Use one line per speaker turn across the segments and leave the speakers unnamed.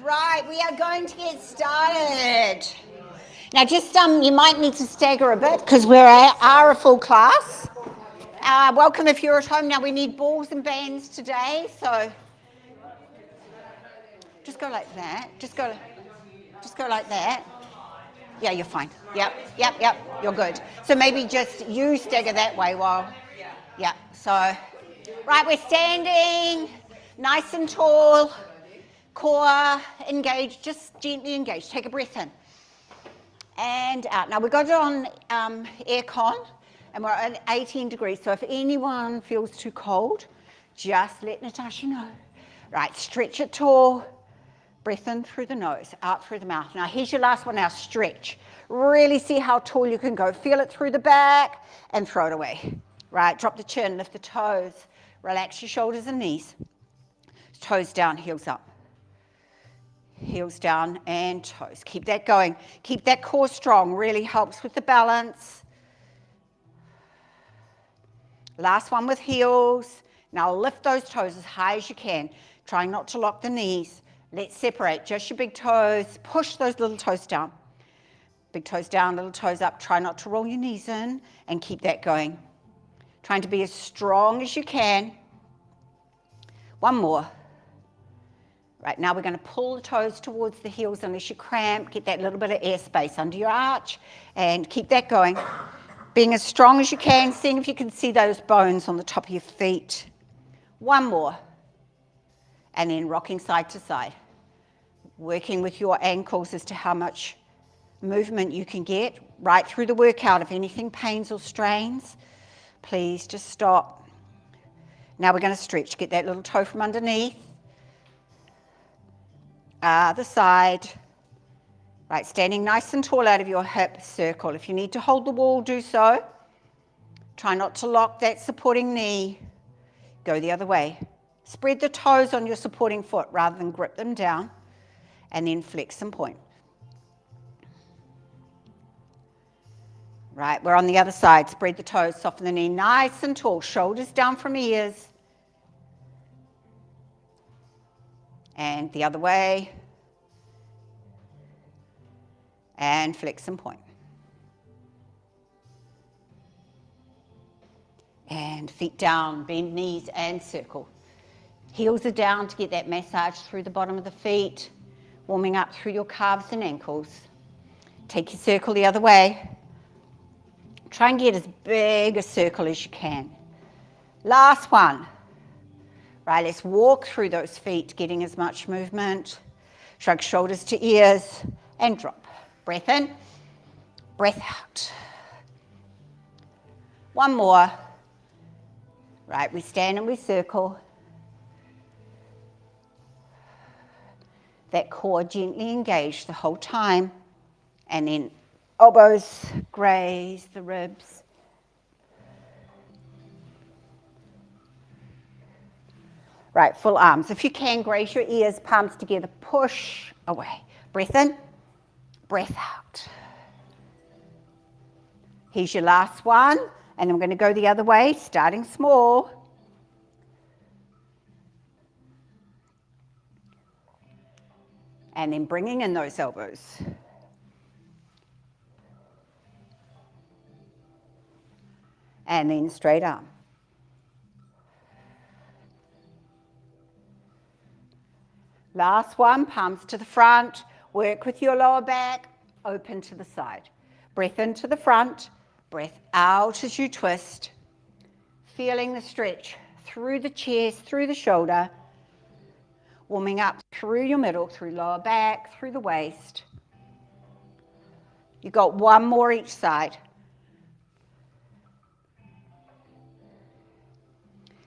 Right, we are going to get started. Now, just you might need to stagger a bit because we are a full class. Welcome if you're at home. Now, we need balls and bands today, so just go like that. Just go like that. Yeah, you're fine. Yep, you're good. So maybe just you stagger that way while, yeah. So, right, we're standing nice and tall. Core engaged, just gently engaged. Take a breath in and out. Now we've got it on aircon and we're at 18 degrees. So if anyone feels too cold, just let Natasha know. Right, stretch it tall. Breath in through the nose, out through the mouth. Now here's your last one. Now stretch. Really see how tall you can go. Feel it through the back and throw it away. Right, drop the chin, lift the toes. Relax your shoulders and knees. Toes down, heels up. Heels down and toes. Keep that going. Keep that core strong. Really helps with the balance. Last one with heels. Now lift those toes as high as you can. Trying not to lock the knees. Let's separate just your big toes. Push those little toes down. Big toes down, little toes up. Try not to roll your knees in and keep that going. Trying to be as strong as you can. One more. Right, now we're going to pull the toes towards the heels unless you cramp. Get that little bit of airspace under your arch and keep that going. Being as strong as you can, seeing if you can see those bones on the top of your feet. One more. And then rocking side to side. Working with your ankles as to how much movement you can get right through the workout. If anything pains or strains, please just stop. Now we're going to stretch. Get that little toe from underneath. The side. Right, standing nice and tall out of your hip circle. If you need to hold the wall, do so. Try not to lock that supporting knee. Go the other way. Spread the toes on your supporting foot rather than grip them down. And then flex and point. Right, we're on the other side. Spread the toes, soften the knee nice and tall. Shoulders down from ears. And the other way. And flex and point. And feet down, bend knees and circle. Heels are down to get that massage through the bottom of the feet, warming up through your calves and ankles. Take your circle the other way. Try and get as big a circle as you can. Last one. Right, let's walk through those feet, getting as much movement. Shrug shoulders to ears and drop. Breath in, breath out. One more. Right, we stand and we circle. That core gently engaged the whole time. And then elbows graze the ribs. Right, full arms. If you can, graze your ears, palms together, push away. Breath in, breath out. Here's your last one, and I'm going to go the other way, starting small. And then bringing in those elbows. And then straight arm. Last one, palms to the front. Work with your lower back, open to the side. Breath into the front, breath out as you twist. Feeling the stretch through the chest, through the shoulder. Warming up through your middle, through lower back, through the waist. You've got one more each side.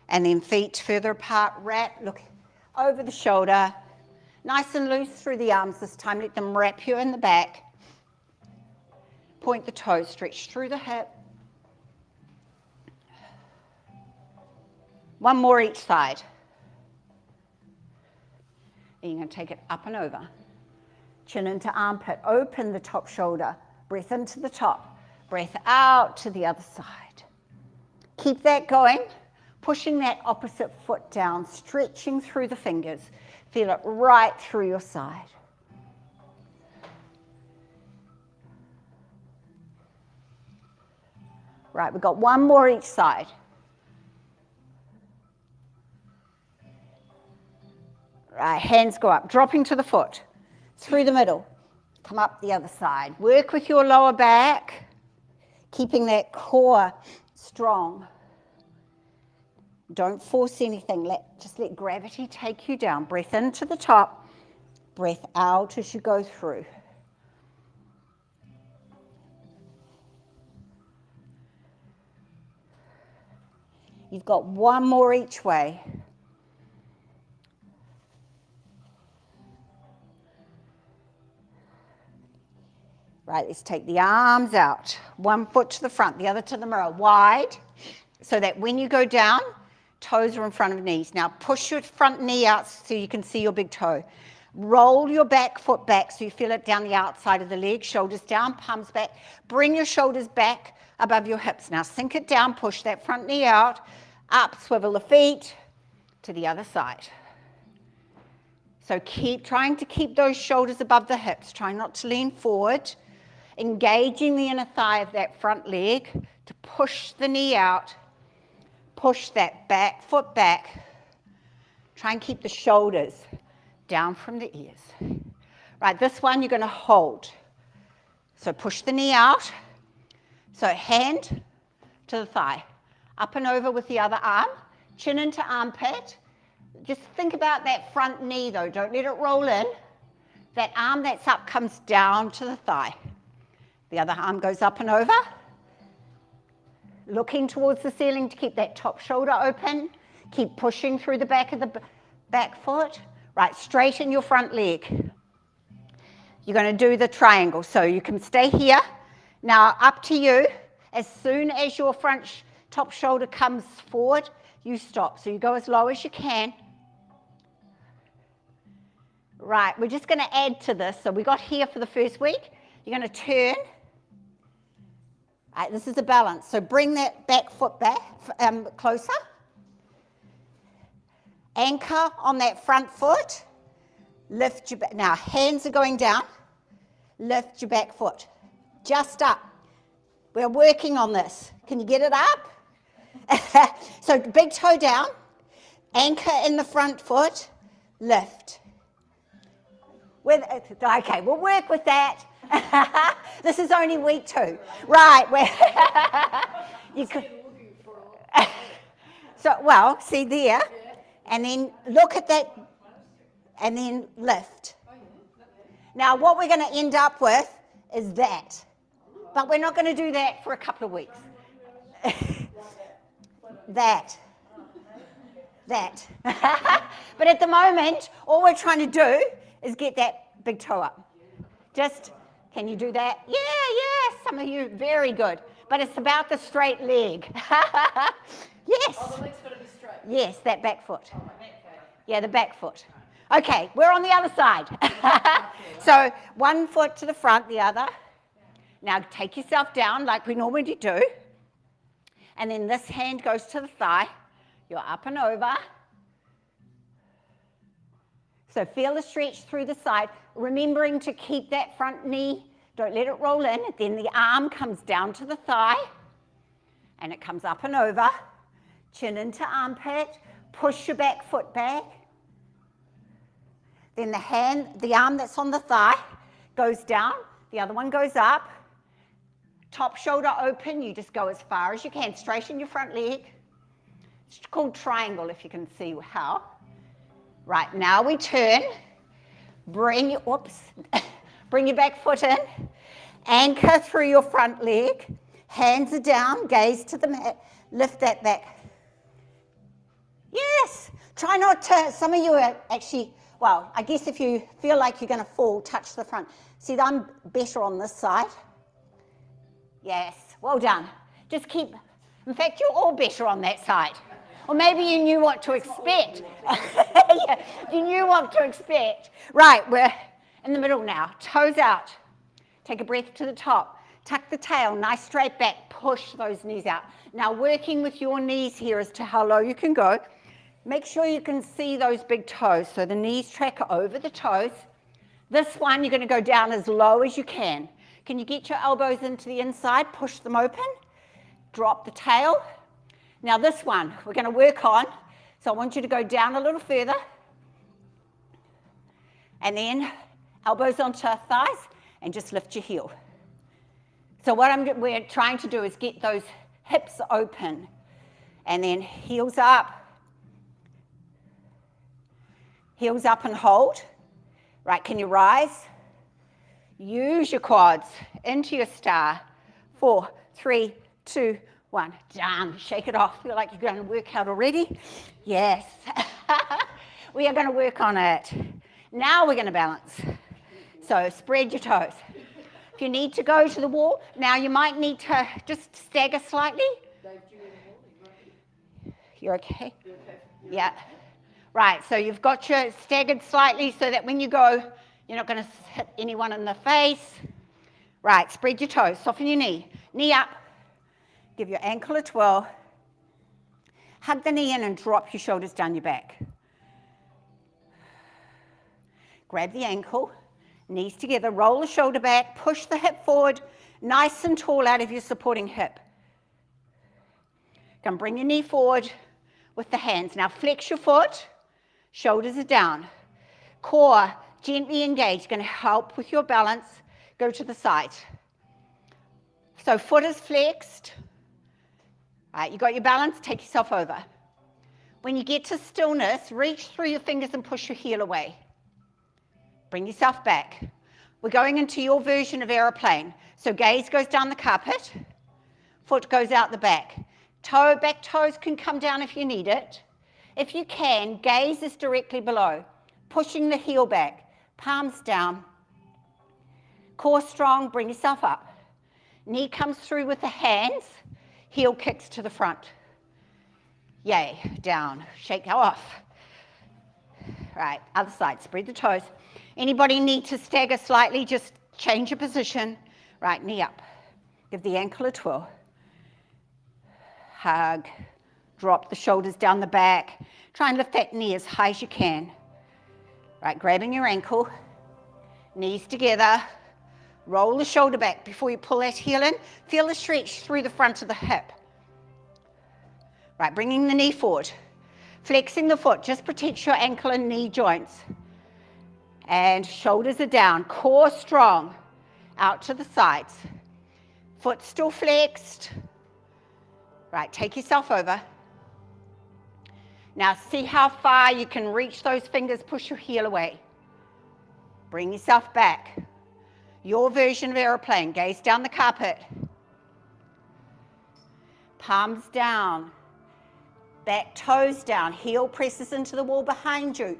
And then feet further apart, wrap, look over the shoulder. Nice and loose through the arms this time. Let them wrap you in the back. Point the toes, stretch through the hip. One more each side. And you're going to take it up and over. Chin into armpit. Open the top shoulder. Breath into the top. Breath out to the other side. Keep that going. Pushing that opposite foot down. Stretching through the fingers. Feel it right through your side. Right, we've got one more each side. Right, hands go up, dropping to the foot, through the middle. Come up the other side. Work with your lower back, keeping that core strong. Don't force anything, just let gravity take you down. Breath into the top, breath out as you go through. You've got one more each way. Right, let's take the arms out. One foot to the front, the other to the mirror, wide, so that when you go down, toes are in front of knees. Now push your front knee out so you can see your big toe. Roll your back foot back so you feel it down the outside of the leg. Shoulders down, palms back. Bring your shoulders back above your hips. Now sink it down, push that front knee out. Up, swivel the feet to the other side. So keep trying to keep those shoulders above the hips. Try not to lean forward. Engaging the inner thigh of that front leg to push the knee out. Push that back foot back. Try and keep the shoulders down from the ears. Right, this one you're going to hold. So push the knee out. So hand to the thigh. Up and over with the other arm. Chin into armpit. Just think about that front knee though. Don't let it roll in. That arm that's up comes down to the thigh. The other arm goes up and over. Looking towards the ceiling to keep that top shoulder open. Keep pushing through the back of the back foot. Right, straighten your front leg. You're going to do the triangle. So you can stay here. Now up to you. As soon as your front top shoulder comes forward, you stop. So you go as low as you can. Right, we're just going to add to this. So we got here for the first week. You're going to turn. Right, this is a balance. So bring that back foot back closer. Anchor on that front foot. Lift your back. Now hands are going down. Lift your back foot. Just up. We're working on this. Can you get it up? So big toe down, anchor in the front foot, lift. Okay, we'll work with that. This is only week 2. Right, you could, so, well, see there, and then look at that, and then lift. Now, what we're going to end up with is that, but we're not going to do that for a couple of weeks. That. But at the moment, all we're trying to do is get that big toe up. Just, can you do that? Yeah, some of you, very good. But it's about the straight leg. Yes.
Oh, the leg's got to be straight.
Yes, that back foot.
Oh, my back foot.
Yeah, the back foot. Okay, we're on the other side. So 1 foot to the front, the other. Now take yourself down like we normally do. And then this hand goes to the thigh. You're up and over. So feel the stretch through the side, remembering to keep that front knee, don't let it roll in. Then the arm comes down to the thigh, and it comes up and over. Chin into armpit, push your back foot back. Then the arm that's on the thigh goes down, the other one goes up. Top shoulder open, you just go as far as you can, straighten your front leg. It's called triangle if you can see how. Right, now we turn, bring your back foot in, anchor through your front leg, hands are down, gaze to the mat, lift that back. Yes, try not to, some of you are actually, well, I guess if you feel like you're going to fall, touch the front. See, I'm better on this side. Yes, well done. Just keep, in fact, you're all better on that side. Or maybe you knew what to expect. Yeah, you knew what to expect. Right, we're in the middle now. Toes out. Take a breath to the top. Tuck the tail, nice straight back. Push those knees out. Now working with your knees here as to how low you can go. Make sure you can see those big toes. So the knees track over the toes. This one, you're going to go down as low as you can. Can you get your elbows into the inside? Push them open. Drop the tail. Now this one, we're going to work on. So I want you to go down a little further. And then elbows onto thighs and just lift your heel. So what we're trying to do is get those hips open. And then heels up. Heels up and hold. Right, can you rise? Use your quads into your star. 4, 3, 2, 1. Down. Shake it off. Feel like you're going to work out already? Yes. We are going to work on it. Now we're going to balance. So spread your toes. If you need to go to the wall, now you might need to just stagger slightly. You're okay? Yeah. Right, so you've got your staggered slightly so that when you go, you're not going to hit anyone in the face. Right, spread your toes, soften your knee. Knee up. Give your ankle a twirl. Hug the knee in and drop your shoulders down your back. Grab the ankle, knees together, roll the shoulder back, push the hip forward, nice and tall out of your supporting hip. Come bring your knee forward with the hands. Now flex your foot, shoulders are down. Core gently engaged, going to help with your balance. Go to the side. So foot is flexed. All right, you got your balance, take yourself over. When you get to stillness, reach through your fingers and push your heel away. Bring yourself back. We're going into your version of aeroplane. So gaze goes down the carpet, foot goes out the back. Back toes can come down if you need it. If you can, gaze is directly below, pushing the heel back, palms down. Core strong, bring yourself up. Knee comes through with the hands, heel kicks to the front. Yay, down, shake off. Right, other side, spread the toes. Anybody need to stagger slightly, just change your position. Right, knee up. Give the ankle a twirl. Hug. Drop the shoulders down the back. Try and lift that knee as high as you can. Right, grabbing your ankle. Knees together. Roll the shoulder back before you pull that heel in. Feel the stretch through the front of the hip. Right, bringing the knee forward. Flexing the foot just protects your ankle and knee joints. And shoulders are down, core strong, out to the sides. Foot still flexed. Right, take yourself over. Now see how far you can reach those fingers, push your heel away. Bring yourself back. Your version of aeroplane, gaze down the carpet. Palms down, back toes down, heel presses into the wall behind you.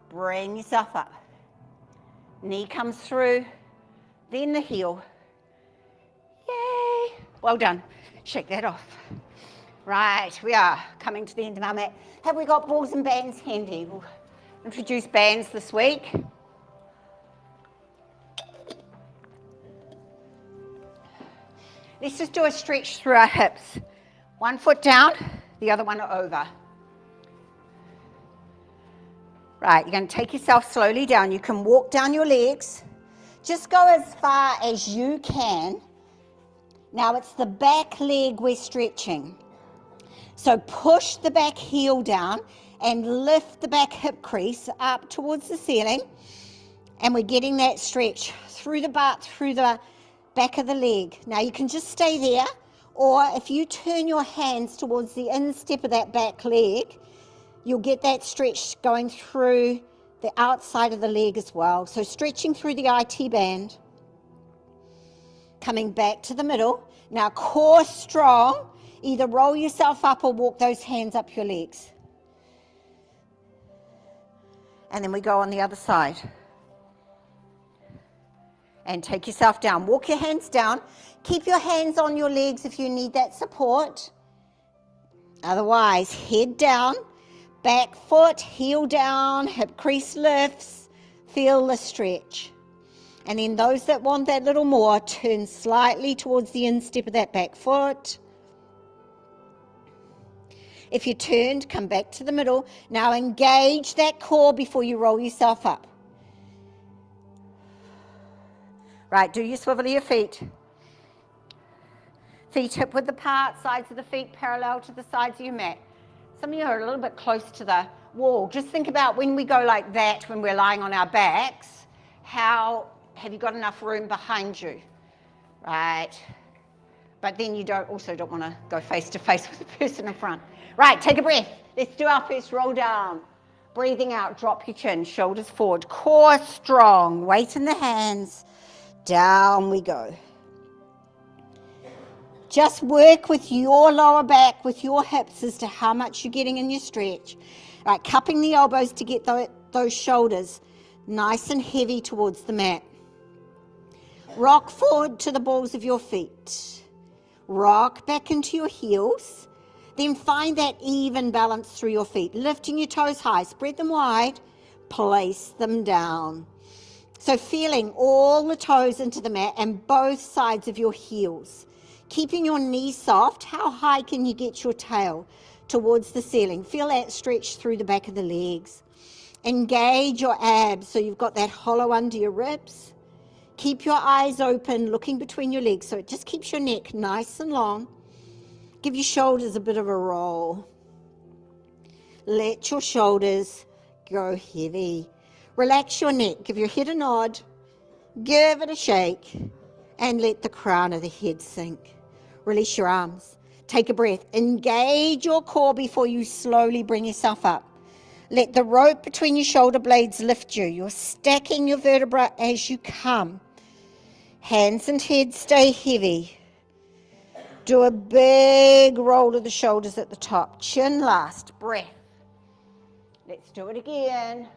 Bring yourself up. Knee comes through, then the heel. Yay! Well done. Shake that off. Right, we are coming to the end of our mat. Have we got balls and bands handy? We'll introduce bands this week. Let's just do a stretch through our hips. One foot down, the other one over. Right, you're going to take yourself slowly down. You can walk down your legs. Just go as far as you can. Now it's the back leg we're stretching. So push the back heel down and lift the back hip crease up towards the ceiling. And we're getting that stretch through the butt, through the back of the leg. Now you can just stay there, or if you turn your hands towards the instep of that back leg, you'll get that stretch going through the outside of the leg as well. So stretching through the IT band. Coming back to the middle. Now core strong. Either roll yourself up or walk those hands up your legs. And then we go on the other side. And take yourself down. Walk your hands down. Keep your hands on your legs if you need that support. Otherwise, head down, back foot, heel down, hip crease lifts. Feel the stretch. And then those that want that little more, turn slightly towards the instep of that back foot. If you turned, come back to the middle. Now engage that core before you roll yourself up. Right, do your swivel of your feet. Feet hip width apart, sides of the feet parallel to the sides of your mat. Some of you are a little bit close to the wall. Just think about when we go like that, when we're lying on our backs, how have you got enough room behind you? Right. But then you also don't want to go face to face with the person in front. Right, take a breath. Let's do our first roll down. Breathing out, drop your chin, shoulders forward, core strong, weight in the hands. Down we go. Just work with your lower back, with your hips as to how much you're getting in your stretch. Right, cupping the elbows to get those shoulders nice and heavy towards the mat. Rock forward to the balls of your feet. Rock back into your heels. Then find that even balance through your feet. Lifting your toes high, spread them wide, place them down. So feeling all the toes into the mat and both sides of your heels. Keeping your knees soft. How high can you get your tail towards the ceiling? Feel that stretch through the back of the legs. Engage your abs so you've got that hollow under your ribs. Keep your eyes open, looking between your legs so it just keeps your neck nice and long. Give your shoulders a bit of a roll. Let your shoulders go heavy. Relax your neck. Give your head a nod. Give it a shake. And let the crown of the head sink. Release your arms. Take a breath. Engage your core before you slowly bring yourself up. Let the rope between your shoulder blades lift you. You're stacking your vertebra as you come. Hands and head stay heavy. Do a big roll of the shoulders at the top. Chin last. Breath. Let's do it again.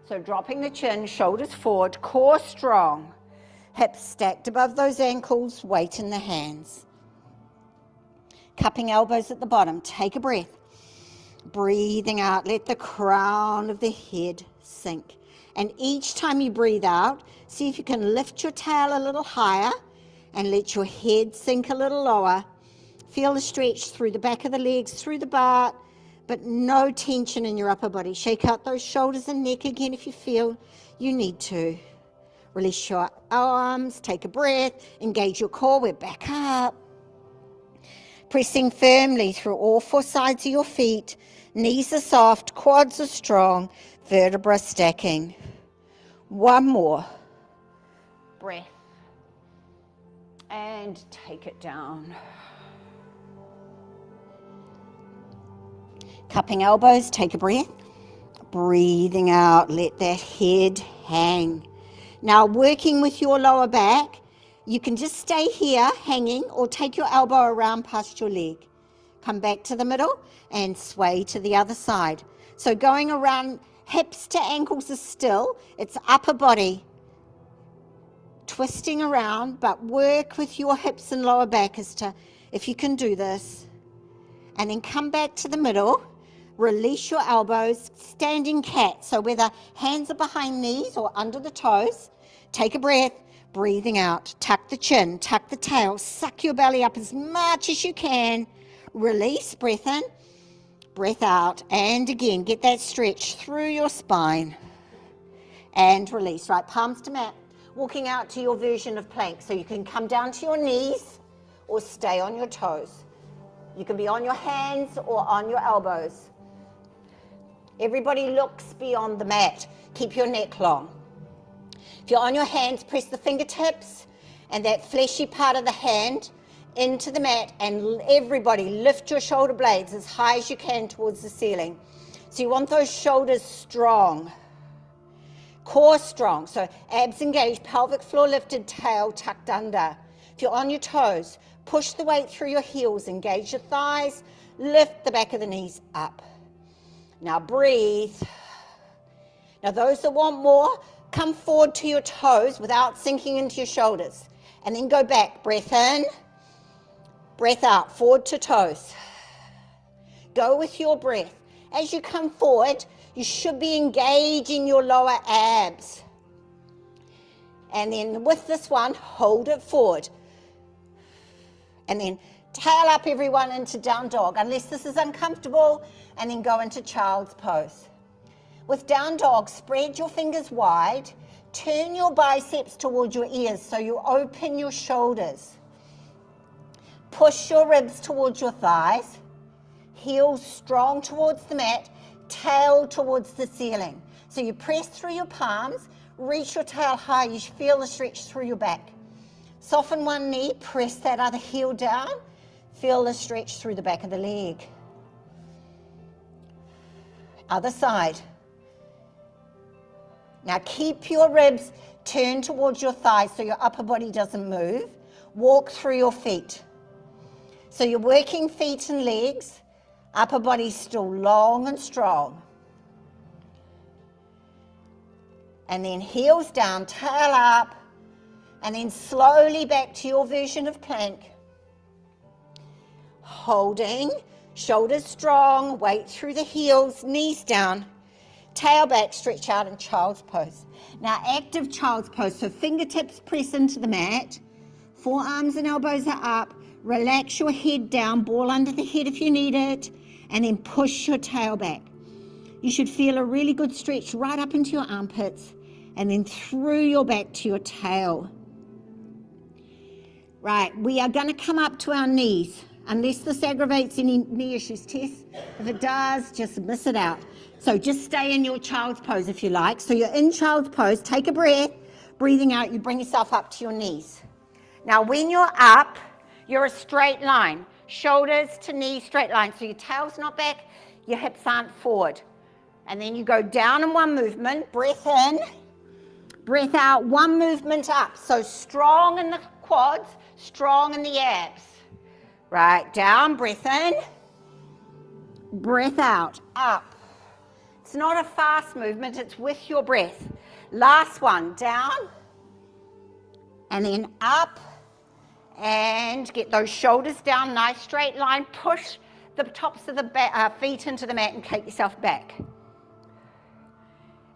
So dropping the chin, shoulders forward, core strong. Hips stacked above those ankles, weight in the hands. Cupping elbows at the bottom. Take a breath. Breathing out, let the crown of the head sink. And each time you breathe out, see if you can lift your tail a little higher and let your head sink a little lower. Feel the stretch through the back of the legs, through the butt, but no tension in your upper body. Shake out those shoulders and neck again if you feel you need to. Release your arms, take a breath, engage your core, we're back up. pressing firmly through all four sides of your feet. Knees are soft, quads are strong, vertebra stacking. One more. Breath. And take it down. Cupping elbows, take a breath. Breathing out, let that head hang. Now working with your lower back, you can just stay here hanging or take your elbow around past your leg. Come back to the middle and sway to the other side. So going around, hips to ankles is still, it's upper body twisting around, but work with your hips and lower back as to if you can do this. And then come back to the middle, release your elbows, standing cat. So whether hands are behind knees or under the toes, take a breath, breathing out. Tuck the chin, tuck the tail, suck your belly up as much as you can. Release, breath in, breath out. And again, get that stretch through your spine. And release, right, palms to mat. Walking out to your version of plank. So you can come down to your knees or stay on your toes. You can be on your hands or on your elbows. Everybody looks beyond the mat. Keep your neck long. If you're on your hands, press the fingertips and that fleshy part of the hand into the mat, and everybody lift your shoulder blades as high as you can towards the ceiling. So you want those shoulders strong. Core strong, so abs engaged, pelvic floor lifted, tail tucked under. If you're on your toes, push the weight through your heels, engage your thighs, lift the back of the knees up. Now breathe. Now those that want more, come forward to your toes without sinking into your shoulders. And then go back, breath in, breath out, forward to toes. Go with your breath. As you come forward, you should be engaging your lower abs. And then with this one, hold it forward. And then tail up everyone into down dog, unless this is uncomfortable, and then go into child's pose. With down dog, spread your fingers wide, turn your biceps towards your ears so you open your shoulders. Push your ribs towards your thighs, heels strong towards the mat, tail towards the ceiling. So you press through your palms, reach your tail high, you feel the stretch through your back. Soften one knee, press that other heel down, feel the stretch through the back of the leg. Other side. Now keep your ribs turned towards your thighs so your upper body doesn't move. Walk through your feet. So you're working feet and legs, upper body still long and strong. And then heels down, tail up, and then slowly back to your version of plank. Holding, shoulders strong, weight through the heels, knees down, tail back, stretch out in child's pose. Now active child's pose, so fingertips press into the mat, forearms and elbows are up, relax your head down, ball under the head if you need it, and then push your tail back. You should feel a really good stretch right up into your armpits and then through your back to your tail. Right, we are going to come up to our knees, unless this aggravates any knee issues. Tess, if it does, just miss it out. So just stay in your child's pose if you like. So you're in child's pose, take a breath, breathing out, you bring yourself up to your knees. Now when you're up, you're a straight line, shoulders to knees, straight line. So your tail's not back, your hips aren't forward. And then you go down in one movement, breath in, breath out, one movement up. So strong in the quads, strong in the abs. Right, down, breath in, breath out, up. It's not a fast movement, it's with your breath. Last one, down, and then up, and get those shoulders down, nice straight line. Push the tops of the feet into the mat and take yourself back.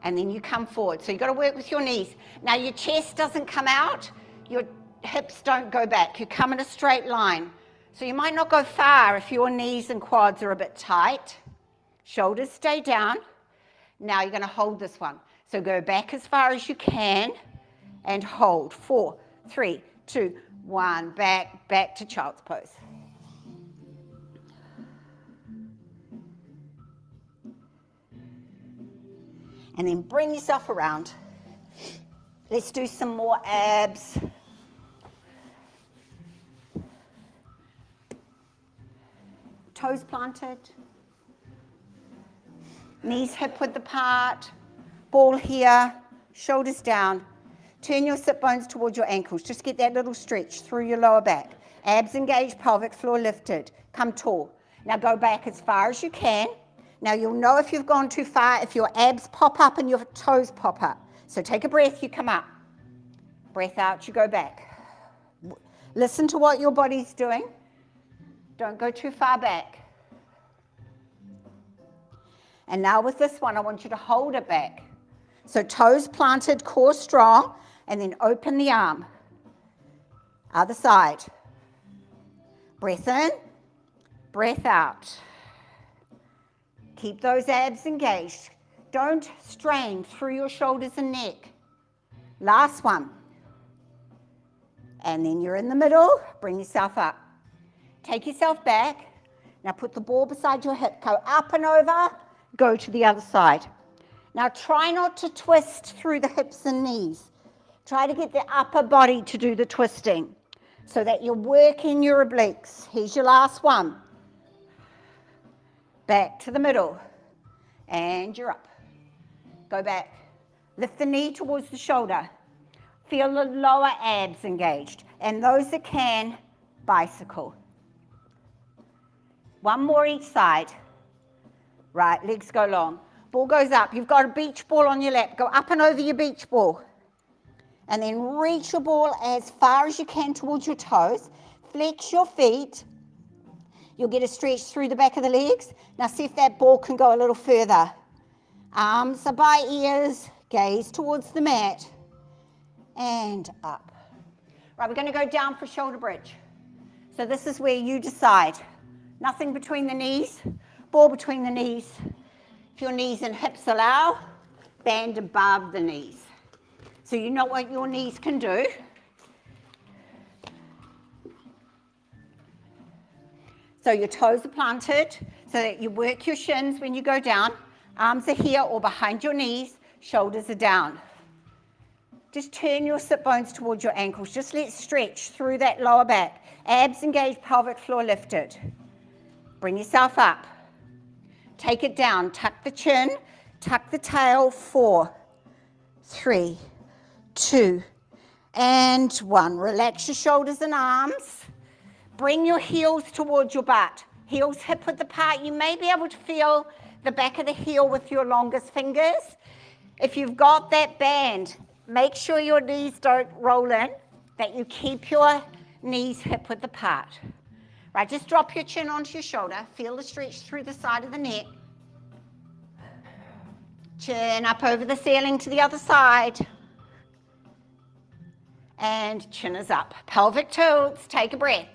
And then you come forward. So you've got to work with your knees. Now your chest doesn't come out, your hips don't go back. You come in a straight line. So you might not go far if your knees and quads are a bit tight. Shoulders stay down. Now you're going to hold this one. So go back as far as you can and hold. 4, 3, 2, 1. Back to child's pose. And then bring yourself around. Let's do some more abs. Toes planted. Knees hip width apart. Ball here, shoulders down. Turn your sit bones towards your ankles. Just get that little stretch through your lower back. Abs engaged, pelvic floor lifted. Come tall. Now go back as far as you can. Now you'll know if you've gone too far if your abs pop up and your toes pop up. So take a breath, you come up. Breath out, you go back. Listen to what your body's doing. Don't go too far back. And now with this one, I want you to hold it back. So toes planted, core strong, and then open the arm. Other side. Breath in, breath out. Keep those abs engaged. Don't strain through your shoulders and neck. Last one. And then you're in the middle. Bring yourself up. Take yourself back. Now put the ball beside your hip. Go up and over. Go to the other side. Now try not to twist through the hips and knees. Try to get the upper body to do the twisting so that you're working your obliques. Here's your last one. Back to the middle. And you're up. Go back. Lift the knee towards the shoulder. Feel the lower abs engaged. And those that can, bicycle. One more each side. Right, legs go long. Ball goes up. You've got a beach ball on your lap. Go up and over your beach ball. And then reach your ball as far as you can towards your toes. Flex your feet. You'll get a stretch through the back of the legs. Now see if that ball can go a little further. Arms are by ears. Gaze towards the mat. And up. Right, we're going to go down for shoulder bridge. So this is where you decide. Nothing between the knees. Ball between the knees. If your knees and hips allow, band above the knees. So you know what your knees can do. So your toes are planted so that you work your shins when you go down. Arms are here or behind your knees. Shoulders are down. Just turn your sit bones towards your ankles. Just let stretch through that lower back. Abs engaged, pelvic floor lifted. Bring yourself up. Take it down. Tuck the chin. Tuck the tail. 4, 3, 2, and 1. Relax your shoulders and arms. Bring your heels towards your butt. Heels hip width apart. You may be able to feel the back of the heel with your longest fingers. If you've got that band, make sure your knees don't roll in, that you keep your knees hip width apart. Right, just drop your chin onto your shoulder. Feel the stretch through the side of the neck. Chin up over the ceiling to the other side. And chin is up. Pelvic tilts, take a breath.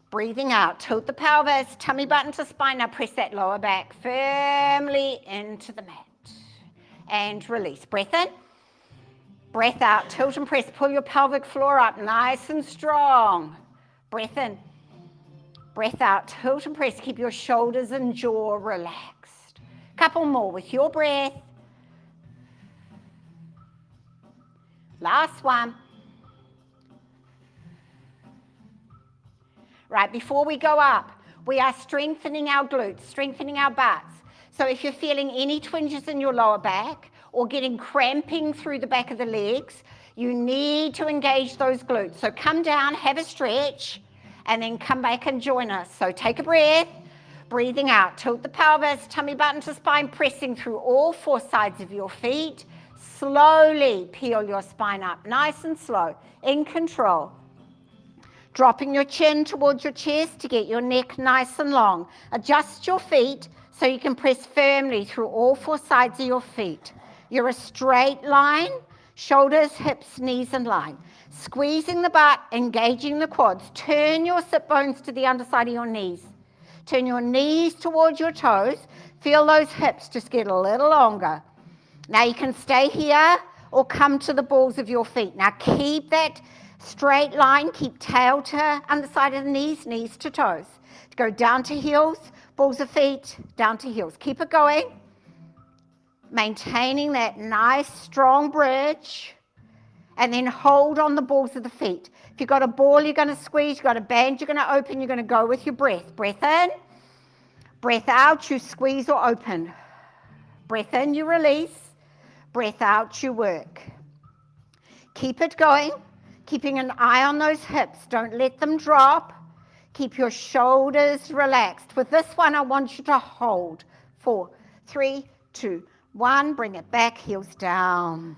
Breathing out, tilt the pelvis, tummy button to spine. Now press that lower back firmly into the mat. And release. Breath in. Breath out, tilt and press. Pull your pelvic floor up nice and strong. Breath in. Breath out, tilt and press. Keep your shoulders and jaw relaxed. Couple more with your breath. Last one. Right, before we go up, we are strengthening our glutes, strengthening our butts. So if you're feeling any twinges in your lower back or getting cramping through the back of the legs, you need to engage those glutes. So come down, have a stretch, and then come back and join us. So take a breath, breathing out. Tilt the pelvis, tummy button to spine, pressing through all 4 sides of your feet. Slowly peel your spine up, nice and slow, in control. Dropping your chin towards your chest to get your neck nice and long. Adjust your feet so you can press firmly through all 4 sides of your feet. You're a straight line, shoulders, hips, knees in line. Squeezing the butt, engaging the quads. Turn your sit bones to the underside of your knees. Turn your knees towards your toes. Feel those hips just get a little longer. Now you can stay here or come to the balls of your feet. Now keep that straight line, keep tail to underside of the knees, knees to toes. Go down to heels, balls of feet, down to heels. Keep it going. Maintaining that nice, strong bridge. And then hold on the balls of the feet. If you've got a ball you're going to squeeze, you've got a band you're going to open, you're going to go with your breath. Breath in, breath out, you squeeze or open. Breath in, you release. Breath out, you work. Keep it going, keeping an eye on those hips. Don't let them drop. Keep your shoulders relaxed. With this one, I want you to hold. 4, 3, 2, 1. Bring it back, heels down.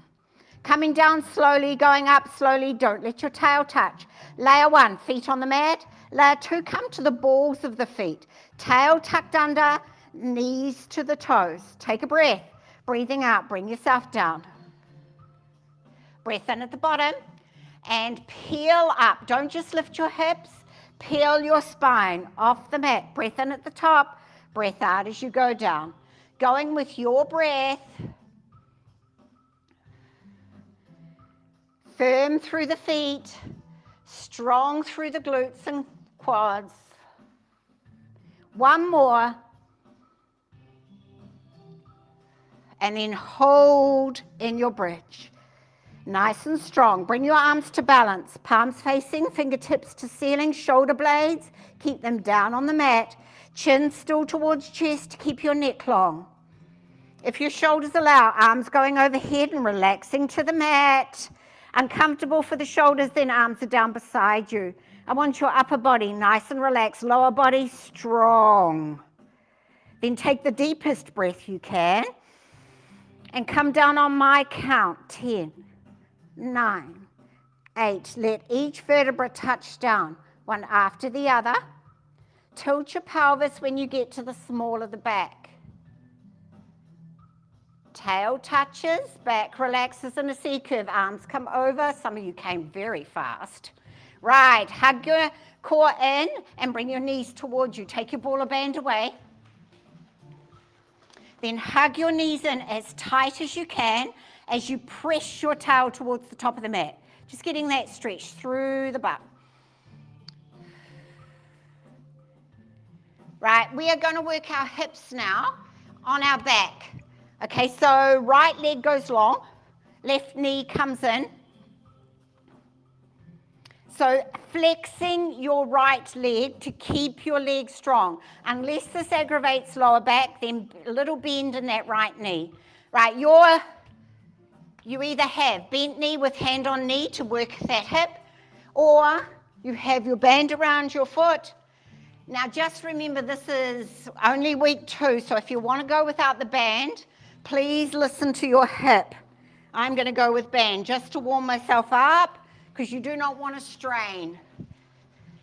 Coming down slowly, going up slowly. Don't let your tail touch. Layer 1, feet on the mat. Layer 2, come to the balls of the feet. Tail tucked under, knees to the toes. Take a breath. Breathing out, bring yourself down. Breath in at the bottom and peel up. Don't just lift your hips. Peel your spine off the mat. Breath in at the top. Breath out as you go down. Going with your breath. Firm through the feet. Strong through the glutes and quads. One more. And then hold in your bridge. Nice and strong. Bring your arms to balance. Palms facing, fingertips to ceiling, shoulder blades. Keep them down on the mat. Chin still towards chest. Keep your neck long. If your shoulders allow, arms going overhead and relaxing to the mat. Uncomfortable for the shoulders, then arms are down beside you. I want your upper body nice and relaxed. Lower body strong. Then take the deepest breath you can. And come down on my count. 10, 9, 8. Let each vertebra touch down, one after the other. Tilt your pelvis when you get to the small of the back. Tail touches, back relaxes in a C curve. Arms come over. Some of you came very fast. Right, hug your core in and bring your knees towards you. Take your ball or band away. Then hug your knees in as tight as you can as you press your tail towards the top of the mat. Just getting that stretch through the butt. Right, we are going to work our hips now on our back. Okay, so right leg goes long, left knee comes in. So flexing your right leg to keep your leg strong. Unless this aggravates lower back, then a little bend in that right knee. Right, you either have bent knee with hand on knee to work that hip, or you have your band around your foot. Now just remember, this is only week 2, so if you want to go without the band, please listen to your hip. I'm going to go with band just to warm myself up, because you do not want to strain.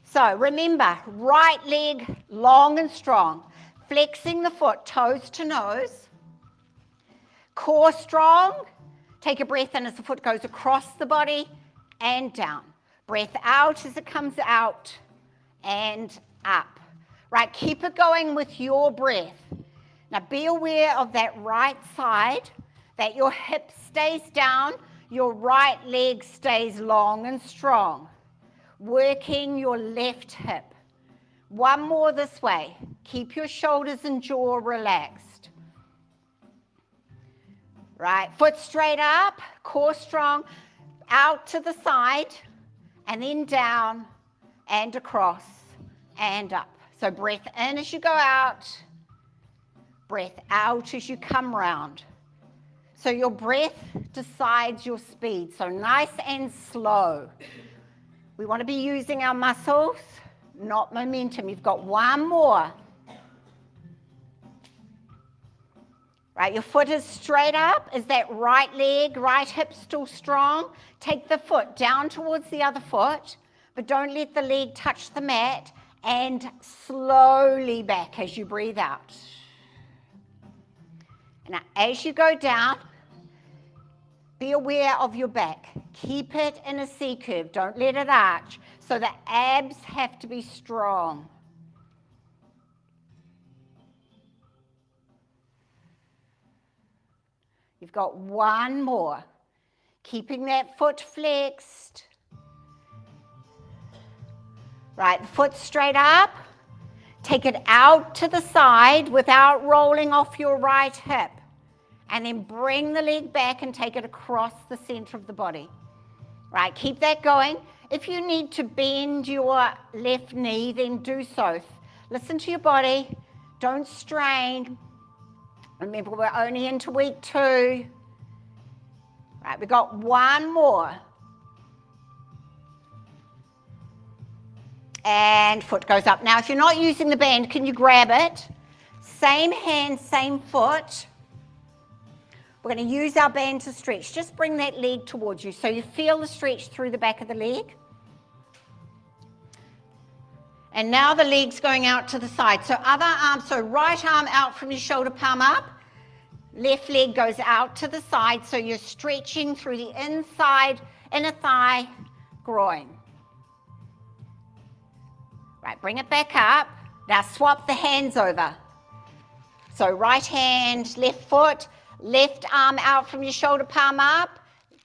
So remember, right leg long and strong, flexing the foot toes to nose, core strong. Take a breath in as the foot goes across the body and down. Breath out as it comes out and up. Right, keep it going with your breath. Now be aware of that right side, that your hip stays down, your right leg stays long and strong. Working your left hip. One more this way. Keep your shoulders and jaw relaxed. Right, foot straight up, core strong, out to the side, and then down and across and up. So breath in as you go out, breath out as you come round. So your breath decides your speed, so nice and slow. We want to be using our muscles, not momentum. You've got one more. Right, your foot is straight up. Is that right leg, right hip still strong? Take the foot down towards the other foot, but don't let the leg touch the mat, and slowly back as you breathe out. Now, as you go down, be aware of your back. Keep it in a C curve. Don't let it arch. So the abs have to be strong. You've got one more. Keeping that foot flexed. Right, the foot straight up. Take it out to the side without rolling off your right hip. And then bring the leg back and take it across the center of the body. Right, keep that going. If you need to bend your left knee, then do so. Listen to your body. Don't strain. Remember, we're only into week 2. Right, we've got one more. And foot goes up. Now, if you're not using the band, can you grab it? Same hand, same foot. We're going to use our band to stretch. Just bring that leg towards you so you feel the stretch through the back of the leg. And now the leg's going out to the side. So other arm, so right arm out from your shoulder, palm up. Left leg goes out to the side, so you're stretching through the inside, inner thigh, groin. Right, bring it back up. Now swap the hands over. So right hand, left foot, left arm out from your shoulder, palm up.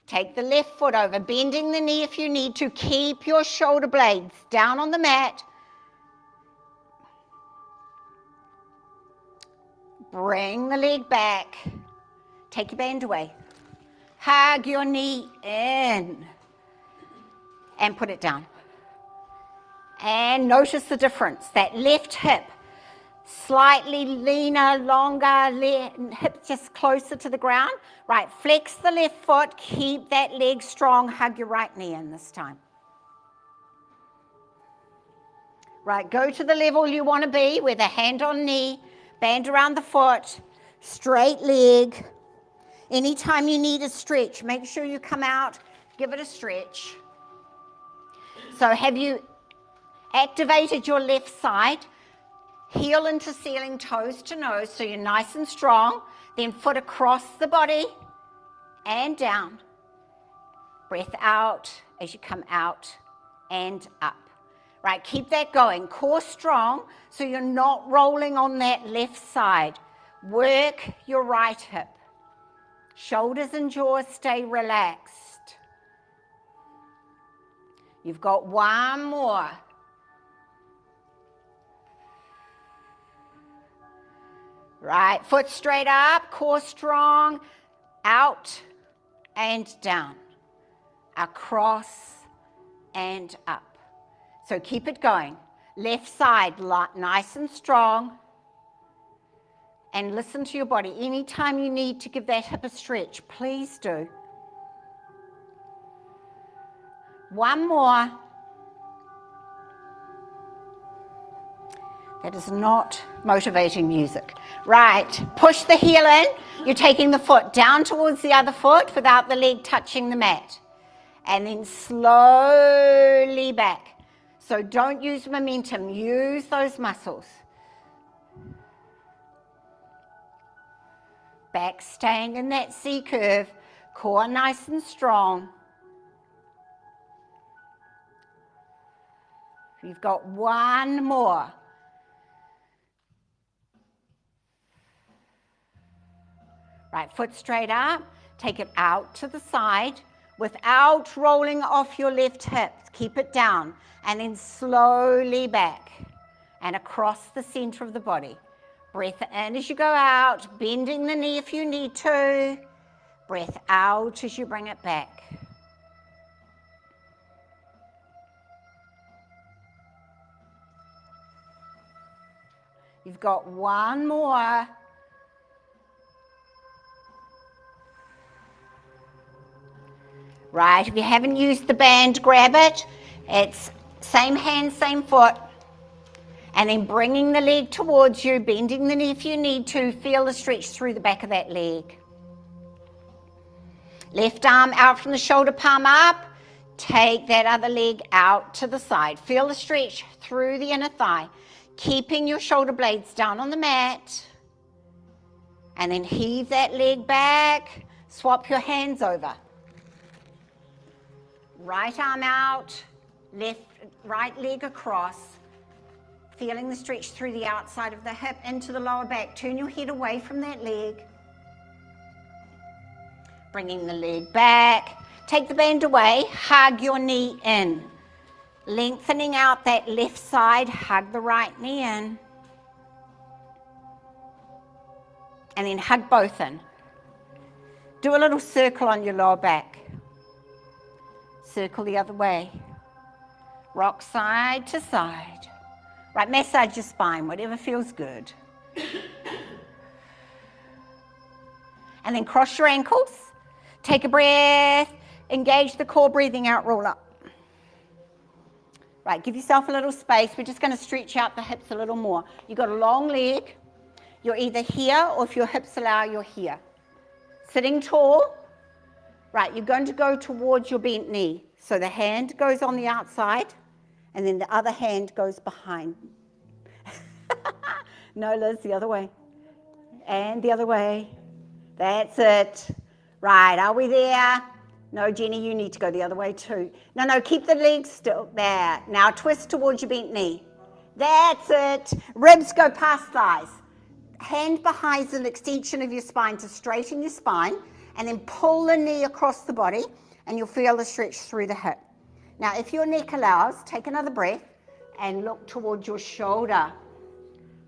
Take the left foot over, bending the knee if you need to. Keep your shoulder blades down on the mat. Bring the leg back. Take your band away. Hug your knee in. And put it down. And notice the difference. That left hip, slightly leaner, longer, hip just closer to the ground. Right, flex the left foot. Keep that leg strong. Hug your right knee in this time. Right, go to the level you want to be with a hand on knee. Band around the foot, straight leg. Anytime you need a stretch, make sure you come out, give it a stretch. So have you activated your left side? Heel into ceiling, toes to nose, so you're nice and strong. Then foot across the body and down. Breath out as you come out and up. Right, keep that going. Core strong, so you're not rolling on that left side. Work your right hip. Shoulders and jaws stay relaxed. You've got one more. Right, foot straight up, core strong, out and down, across and up. So keep it going. Left side, nice and strong. And listen to your body. Anytime you need to give that hip a stretch, please do. One more. That is not motivating music. Right, push the heel in. You're taking the foot down towards the other foot without the leg touching the mat. And then slowly back. So don't use momentum, use those muscles. Back staying in that C curve, core nice and strong. You've got one more. Right, foot straight up, take it out to the side without rolling off your left hip. Keep it down and then slowly back and across the center of the body. Breath in as you go out, bending the knee if you need to. Breath out as you bring it back. You've got one more. Right, if you haven't used the band, grab it. It's same hand, same foot. And then bringing the leg towards you, bending the knee if you need to. Feel the stretch through the back of that leg. Left arm out from the shoulder, palm up. Take that other leg out to the side. Feel the stretch through the inner thigh. Keeping your shoulder blades down on the mat. And then heave that leg back. Swap your hands over. Right arm out, right leg across, feeling the stretch through the outside of the hip into the lower back. Turn your head away from that leg. Bringing the leg back. Take the band away, hug your knee in. Lengthening out that left side, hug the right knee in. And then hug both in. Do a little circle on your lower back. Circle the other way. Rock side to side. Right, massage your spine, whatever feels good. And then cross your ankles. Take a breath. Engage the core, breathing out, roll up. Right, give yourself a little space. We're just going to stretch out the hips a little more. You've got a long leg. You're either here, or if your hips allow, you're here. Sitting tall. Right, you're going to go towards your bent knee. So the hand goes on the outside, and then the other hand goes behind. No, Liz, the other way. And the other way. That's it. Right, are we there? No, Jenny, you need to go the other way too. No, keep the legs still. There. Now twist towards your bent knee. That's it. Ribs go past thighs. Hand behind an extension of your spine to straighten your spine, and then pull the knee across the body, and you'll feel the stretch through the hip. Now, if your neck allows, take another breath and look towards your shoulder.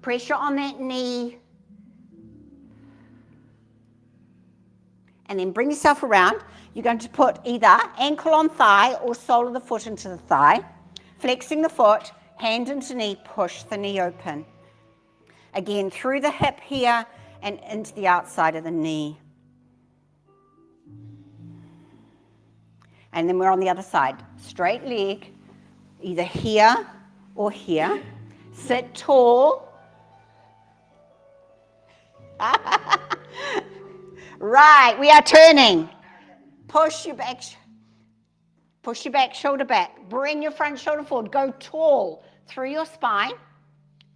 Pressure on that knee. And then bring yourself around. You're going to put either ankle on thigh or sole of the foot into the thigh. Flexing the foot, hand into knee, push the knee open. Again, through the hip here and into the outside of the knee. And then we're on the other side. Straight leg, either here or here. Sit tall. Right, we are turning. Push your back shoulder back. Bring your front shoulder forward. Go tall through your spine,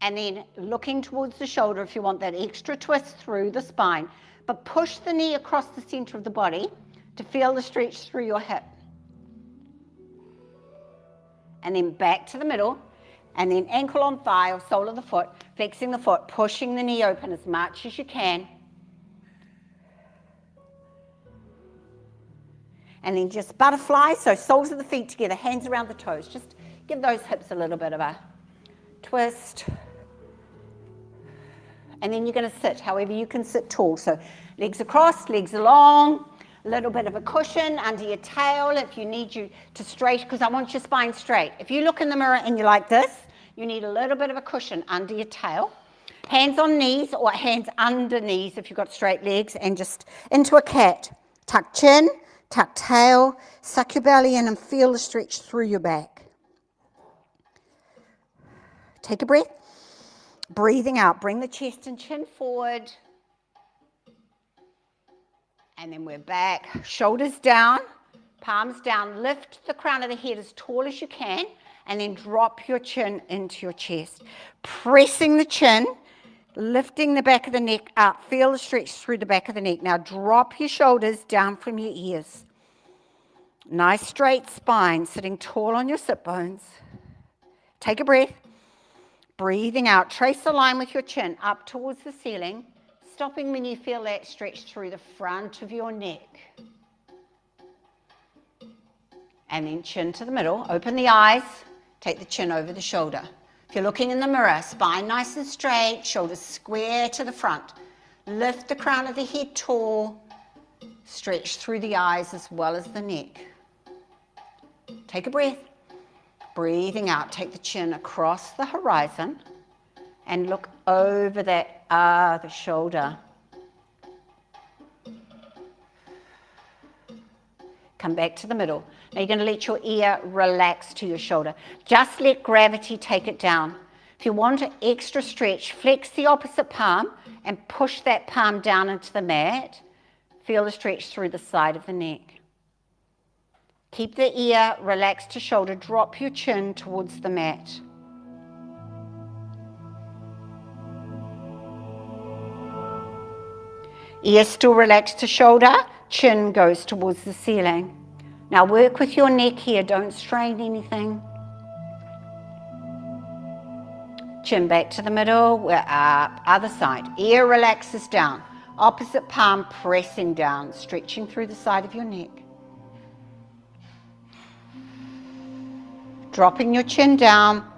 and then looking towards the shoulder if you want that extra twist through the spine. But push the knee across the center of the body to feel the stretch through your hip. And then back to the middle, and then ankle on thigh or sole of the foot, flexing the foot, pushing the knee open as much as you can. And then just butterfly, so soles of the feet together, hands around the toes. Just give those hips a little bit of a twist. And then you're going to sit, however you can sit tall. So legs across, legs along, a little bit of a cushion under your tail if you need you to straight, because I want your spine straight. If you look in the mirror and you're like this, you need a little bit of a cushion under your tail. Hands on knees or hands under knees if you've got straight legs, and just into a cat. Tuck chin. Tuck tail, suck your belly in and feel the stretch through your back. Take a breath. Breathing out, bring the chest and chin forward. And then we're back. Shoulders down, palms down. Lift the crown of the head as tall as you can, and then drop your chin into your chest. Pressing the chin, lifting the back of the neck up. Feel the stretch through the back of the neck. Now drop your shoulders down from your ears. Nice straight spine, sitting tall on your sit bones. Take a breath. Breathing out. Trace a line with your chin up towards the ceiling, stopping when you feel that stretch through the front of your neck. And then chin to the middle. Open the eyes. Take the chin over the shoulder. If you're looking in the mirror, spine nice and straight, shoulders square to the front. Lift the crown of the head tall. Stretch through the eyes as well as the neck. Take a breath. Breathing out, take the chin across the horizon and look over that other shoulder. Come back to the middle. Now you're going to let your ear relax to your shoulder. Just let gravity take it down. If you want an extra stretch, flex the opposite palm and push that palm down into the mat. Feel the stretch through the side of the neck. Keep the ear relaxed to shoulder. Drop your chin towards the mat. Ear still relaxed to shoulder. Chin goes towards the ceiling. Now work with your neck here. Don't strain anything. Chin back to the middle. We're up. Other side. Ear relaxes down. Opposite palm pressing down. Stretching through the side of your neck. Dropping your chin down.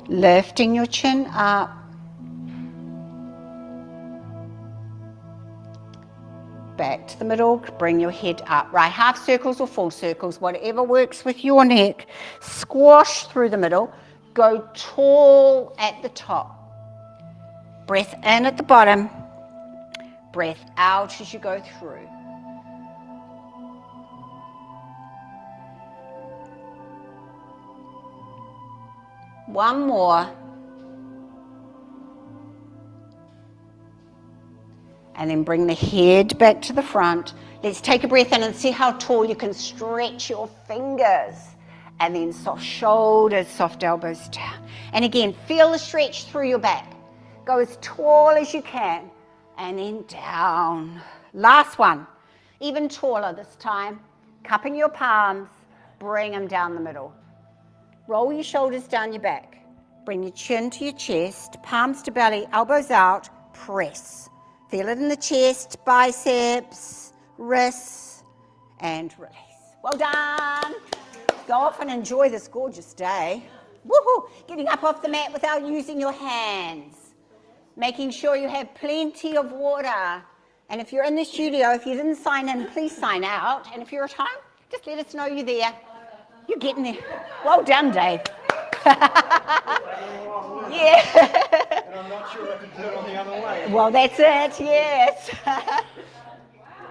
Lifting your chin up. Back to the middle, bring your head up. Right, half circles or full circles, whatever works with your neck. Squash through the middle. Go tall at the top. Breath in at the bottom. Breath out as you go through. One more. And then bring the head back to the front. Let's take a breath in and see how tall you can stretch your fingers. And then soft shoulders, soft elbows down. And again, feel the stretch through your back. Go as tall as you can. And then down. Last one. Even taller this time. Cupping your palms. Bring them down the middle. Roll your shoulders down your back. Bring your chin to your chest. Palms to belly, elbows out. Press. Feel it in the chest, biceps, wrists, and release. Well done. Go off and enjoy this gorgeous day. Woohoo! Getting up off the mat without using your hands. Making sure you have plenty of water. And if you're in the studio, if you didn't sign in, please sign out. And if you're at home, just let us know you're there. You're getting there. Well done, Dave. Yeah.
And I'm not sure I can do it on the other way.
Well, that's it, yes.